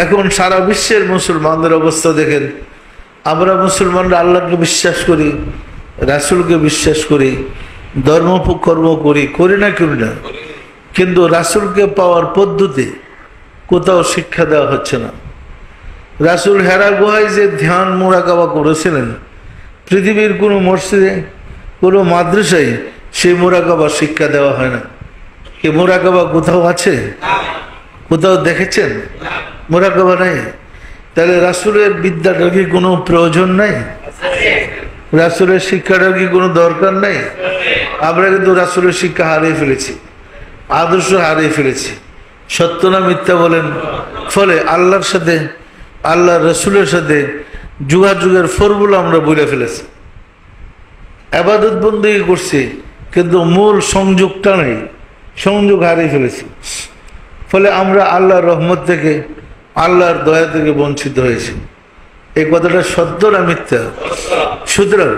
এখন সারা বিশ্বের মুসলমানদের অবস্থা দেখেন। আমরা মুসলমানরা আল্লাহকে বিশ্বাস করি, রাসূলকে বিশ্বাস করি, ধর্ম কর্ম করি, করি না করি না, কিন্তু রাসূলকে পাওয়ার পদ্ধতি কোথাও শিক্ষা দেওয়া হচ্ছে না। রাসূল হেরা গুহায় যে ধ্যান মুরাকাবা করেছিলেন, পৃথিবীর কোনো মসজিদে কোনো মাদ্রাসায় সেই মুরাকাবা শিক্ষা দেওয়া হয় না। কি মুরাকাবা কোথাও আছে? কোথাও দেখেছেন? মুরাকাবা নাই। তাহলে রাসূলের বিদ্যাটার কি কোনো প্রয়োজন নাই? রাসূলের শিক্ষাটার কি কোনো দরকার নাই? আমরা কিন্তু রাসূলের শিক্ষা হারিয়ে ফেলেছি, আদর্শ হারিয়ে ফেলেছি। সত্য না মিথ্যা বলেন? ফলে আল্লাহর সাথে, আল্লাহ রসুলের সাথে যুগাযুগের ফর্মুলা আমরা বলে ফেলেছি। ইবাদত বন্দেগী করছি, কিন্তু মূল সংযোগটা নেই, সংযোগ হারিয়ে ফেলেছি। ফলে আমরা আল্লাহর রহমত থেকে, আল্লাহর দয়া থেকে বঞ্চিত হয়েছি। এই কথাটা সত্য না মিথ্যা? সুতরাং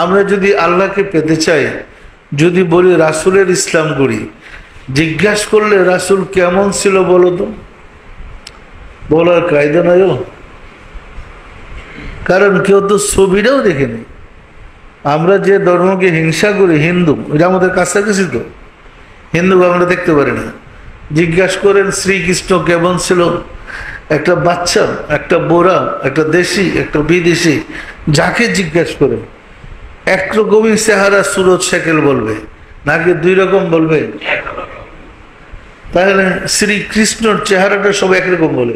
আমরা যদি আল্লাহকে পেতে চাই, যদি বলি রাসূলের ইসলাম করি, জিজ্ঞাসা করলে রাসূল কেমন ছিল বলো তো? বলার কায়দা নাই। কারণ কেউ তো ছবিটাও দেখেনি। আমরা যে ধর্মকে হিংসা করি, হিন্দু, এটা আমাদের কাছাকাছি তো। হিন্দুকে আমরা দেখতে পারি না। জিজ্ঞাসা করেন শ্রীকৃষ্ণ কেমন ছিল? একটা বাচ্চা, একটা বোরা, একটা দেশি, একটা বিদেশি, যাকে জিজ্ঞাসা করেন একরকমই চেহারা, সুরত, শেকেল বলবে, নাকি দুই রকম বলবে? তাহলে শ্রীকৃষ্ণর চেহারাটা সব একরকম বলে।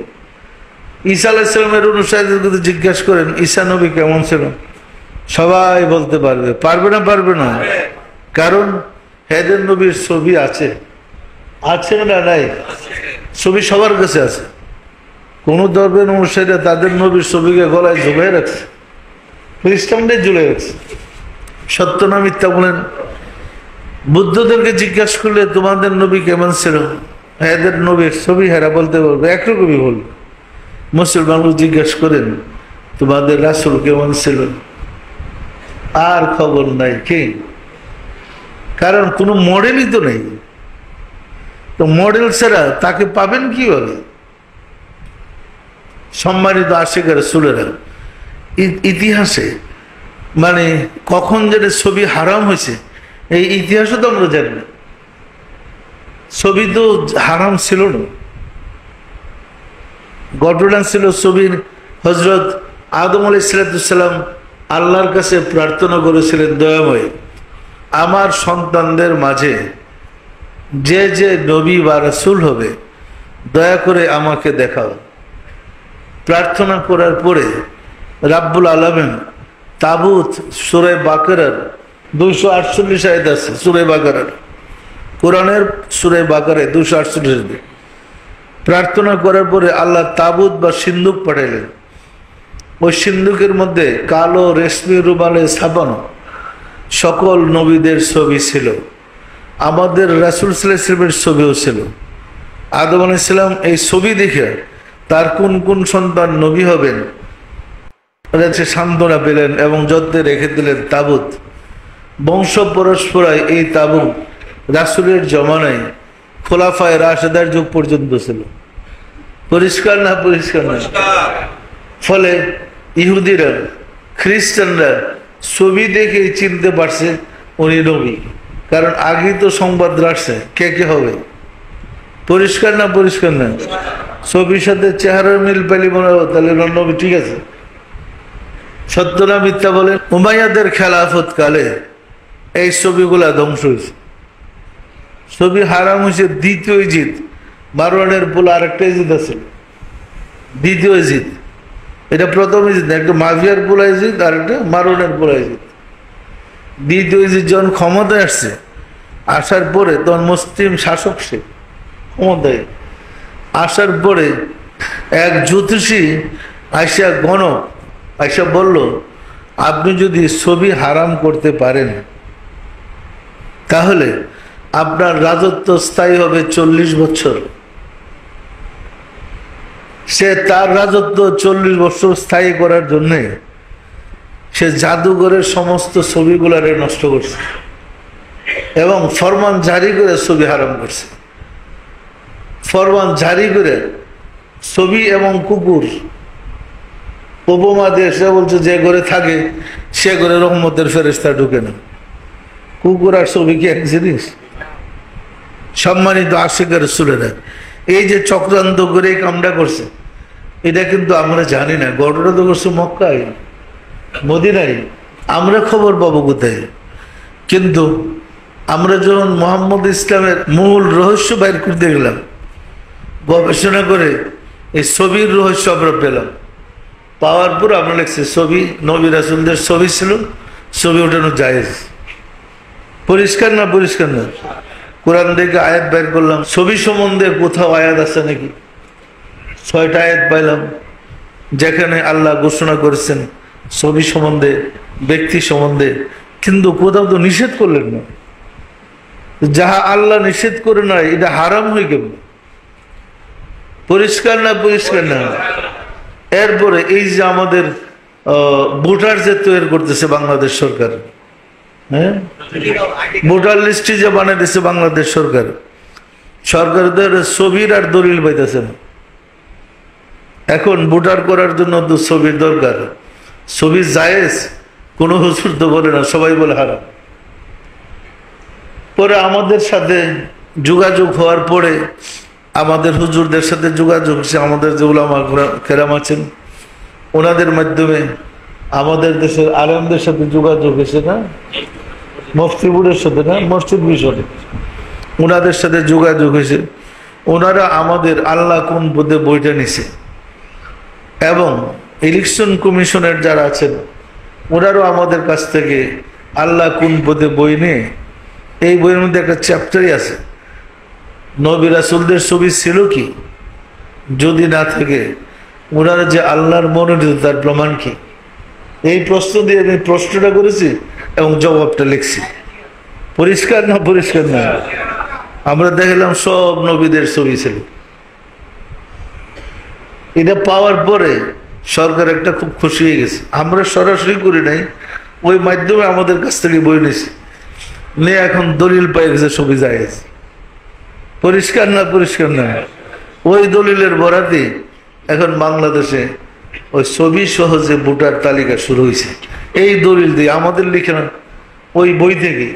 ঈসা আলাইহিস সালামের অনুসারীদের যদি জিজ্ঞাসা করেন ঈসা নবী কেমন ছিল, সবাই বলতে পারবে। পারবে না? পারবে না। কারণ হেদের নবীর ছবি আছে, আছে না নাই? ছবি সবার কাছে আছে। কোন ধর্মের অনুসারীরা তাদের নবীর ছবিকে গলায় ঝুলিয়ে রাখছে, খ্রিস্টানদের ঝুলে রাখছে। সত্য না মিথ্যা বলেন? বুদ্ধদেরকে জিজ্ঞাসা করলে তোমাদের নবী কেমন ছিল, এদের নবীর ছবি হেরা বলতে পারবে, একরকমই বলবে। মুসলমানকে জিজ্ঞাসা করেন তোমাদের রাসূল কেমন ছিল, আর খবর নাই। কি কারণ? কোনো মডেলই তো নেই। তো মডেল ছাড়া তাকে পাবেন কিভাবে? সম্মানিত আশিকের রাসূলেরা, ইতিহাসে মানে কখন যেন ছবি হারাম হয়েছে এই ইতিহাসও তো আমরা জানি না। ছবি তো হারাম ছিল না। ঘটনা ছিল ছবির, হযরত আদম আলাইহিস সালাম আল্লাহর কাছে প্রার্থনা করেছিলেন, দয়াময় আমার সন্তানদের মাঝে যে যে নবী বা রাসূল হবে দয়া করে আমাকে দেখাও। প্রার্থনা করার পরে রাব্বুল আলামিন তাবুত, সূরা বাকারার 248 আয়াত আছে, সূরা বাকারার, কোরআনের সূরা বাকারায় 248। প্রার্থনা করার পরে আল্লাহ তাবুত বা সিন্দুক পাঠাইলেন। ওই সিন্দুকের মধ্যে কালো রেশমি রুমালে ছাপানো সকল নবীদের ছবি ছিল, আমাদের রাসূল সাল্লাল্লাহু আলাইহি ওয়াসাল্লামের ছবিও ছিল। আদম আলাইহিস সালাম এই ছবি দেখে তার কোন কোন সন্তান নবী হবেন সে সান্ত্বনা পেলেন এবং যত্নে রেখে দিলেন তাবুত। বংশ পরস্পরায় এই তাবুত রাসূলের জমানায় খোলাফায়ে রাশেদার যুগ পর্যন্ত ছিল। পরিষ্কার না? পরিষ্কার না? ফলে ইহুদিরা, খ্রিস্টানরা ছবি দেখে চিনতে পারছে উনি নবী, কারণ আগেই তো সংবাদ রাখছে কে কে হবে। পরিষ্কার না? পরিষ্কার না? ছবির সাথে চেহারার মিল পেলে মনে হবে তাহলে নবী, ঠিক আছে। সত্য না মিথ্যা বলেন? উমাইয়াদের খেলাফত কালে এই ছবিগুলা ধ্বংস হয়েছে। ছবি হারাম হয়েছে। দ্বিতীয় ইজিদ, মারওয়ানের পোলা আরেকটা ইজিদ আছে, দ্বিতীয় ইজিদ, এটা প্রথম ইজিদ না, একটা মাফিয়ার পোলা ইজিদ আর একটা মারওয়ানের পোলা ইজিদ। দ্বিতীয় ইজিদ যখন ক্ষমতায় আসছে, আসার পরে তখন মুসলিম শাসক সে ক্ষমতায় আসার পরে এক জ্যোতিষী আইসা, গণক আইসা বলল আপনি যদি ছবি হারাম করতে পারেন তাহলে আপনার রাজত্ব স্থায়ী হবে 40 বছর। সে তার রাজত্ব 40 বছর স্থায়ী করার জন্য সে জাদুঘরের সমস্ত ছবিগুলারে নষ্ট করছে এবং ফরমান জারি করে ছবি হারাম করছে। ফরমান জারি করে ছবি এবং কুকুর উপমা দিয়ে সে বলছে যে ঘরে থাকে সে ঘরে রহমতের ফেরেশতা ঢুকে না। কুকুর আর ছবি কি এক জিনিস? সম্মানিত আশিক রাসূলেরা, এই যে চক্রান্ত করে এই কামটা করছে, এটা কিন্তু আমরা জানি না। ঘটনা তো করছে মক্কায়, মদিনায়, আমরা খবর পাবো কোথায়? কিন্তু আমরা যখন মোহাম্মদ ইসলামের মূল রহস্য বাইর করতে গেলাম, গবেষণা করে এই ছবির রহস্য আমরা পেলাম। পাওয়ার পর আমরা লিখছি ছবি নবী রাসূলদের ছবি ছিল, ছবি ওঠানো জায়েজ। পরিষ্কার না? পরিষ্কার না? কোরআন থেকে আয়াত বের করলাম, ছবি সম্বন্ধে কোথাও আয়াত আছে নাকি? 6টা আয়াত পাইলাম যেখানে আল্লাহ ঘোষণা করেছেন ছবি সম্বন্ধে, ব্যক্তি সম্বন্ধে, কিন্তু কোথাও তো নিষেধ করলেন না। যাহা আল্লাহ নিষেধ করে নয় এটা হারাম হয়ে গেল। পরিষ্কার না? পরিষ্কার না? এরপরে এই যে আমাদের ভোটার যে তৈরি করতেছে বাংলাদেশ সরকার, হ্যাঁ, ভোটার লিস্টে যে বানাইতেছে বাংলাদেশ সরকার, সরকারদের ছবির আর দলিল পাইতেছে না। এখন ভোটার করার জন্য তো ছবির দরকার। ছবি জায়েজ, কোনো হুজুর তো বলে না, সবাই বলে হারাম। পরে আমাদের সাথে যোগাযোগ হওয়ার পরে আমাদের হুজুরদের সাথে যোগাযোগ হচ্ছে, আমাদের যে উলামা কেরাম আছেন ওনাদের মাধ্যমে আমাদের দেশের আলেমদের সাথে যোগাযোগ হয়েছে, না মুফতি বোর্ডের সাথে, না মসজিদ বিষয়ে ওনাদের সাথে যোগাযোগ হয়েছে। ওনারা আমাদের আল্লাহ কোন পদে বইটা নিছে, এবং ইলেকশন কমিশনের যারা আছেন ওনারাও আমাদের কাছ থেকে আল্লাহ কোন পদে বই নিয়ে, এই বইয়ের মধ্যে একটা চ্যাপ্টারই আছে নবী রাসূলদের ছবি ছিল কি, যদি না থাকে ওনারা যে আল্লাহর মনোনীত তার প্রমাণ কি। এই প্রশ্ন দিয়ে আমি প্রশ্নটা করেছি এবং জবাবটা লিখছি। পরিষ্কার না? পরিষ্কার না? আমরা দেখলাম সব নবীদের ছবি ছিল। এটা পাওয়ার পরে সরকার একটা খুব খুশি হয়ে গেছে। আমরা সরাসরি করি নাই, ওই মাধ্যমে আমাদের কাছ থেকে বই নিয়েছি, নিয়ে এখন দলিল পাই গেছে ছবি জায়েজ। পরিষ্কার না? পরিষ্কার না? ওই দলিলের বরাতে এখন বাংলাদেশে ওই ছবি সহ যে ভোটার তালিকা শুরু হয়েছে, এই দলিল দিয়ে আমাদের লিখে না ওই বই থেকে